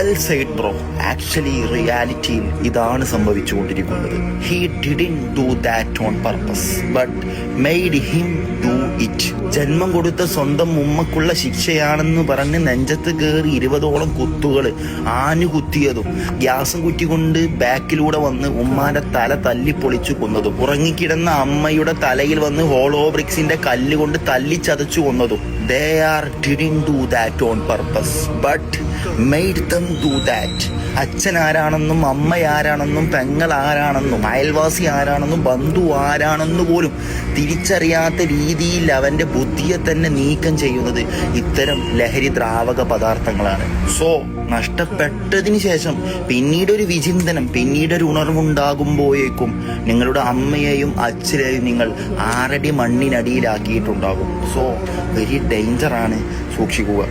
Well said bro. Actually റിയാലിറ്റിയിൽ ഇതാണ് സംഭവിച്ചുകൊണ്ടിരിക്കുന്നത്. He didn't do that on purpose but made him do it. ജന്മം കൊടുത്ത സ്വന്തം ഉമ്മക്കുള്ള ശിക്ഷയാണെന്ന് പറഞ്ഞ് നെഞ്ചത്ത് കയറി 20ഓളം കുത്തുകൾ ആഞ്ഞു കുത്തിയതും ഗ്യാസും കുറ്റിക്കൊണ്ട് ബാക്കിലൂടെ വന്ന് ഉമ്മാന്റെ തല തല്ലിപ്പൊളിച്ചു കൊന്നതും ഉറങ്ങിക്കിടന്ന അമ്മയുടെ തലയിൽ വന്ന് ഹോളോ ബ്രിക്സിന്റെ കല്ല് കൊണ്ട് തല്ലിച്ചതച്ചു കൊന്നതും they are didn't do that on purpose but made them do that. അച്ഛൻ ആരാണെന്നും അമ്മ ആരാണെന്നും പെങ്ങൾ ആരാണെന്നും അയൽവാസി ആരാണെന്നും ബന്ധു ആരാണെന്ന് പോലും തിരിച്ചറിയാത്ത രീതിയിൽ അവന്റെ ബുദ്ധിയെ തന്നെ നീക്കം ചെയ്യുന്നത് ഇത്തരം ലഹരി ദ്രാവക പദാർത്ഥങ്ങളാണ്. സോ നഷ്ടപ്പെട്ടതിന് ശേഷം പിന്നീടൊരു വിചിന്തനം, പിന്നീടൊരു ഉണർവുണ്ടാകുമ്പോഴേക്കും നിങ്ങളുടെ അമ്മയെയും അച്ഛനെയും നിങ്ങൾ 6 അടി മണ്ണിനടിയിലാക്കിയിട്ടുണ്ടാകും. സോ വെരി ഡേഞ്ചറാണ്, സൂക്ഷിക്കുക.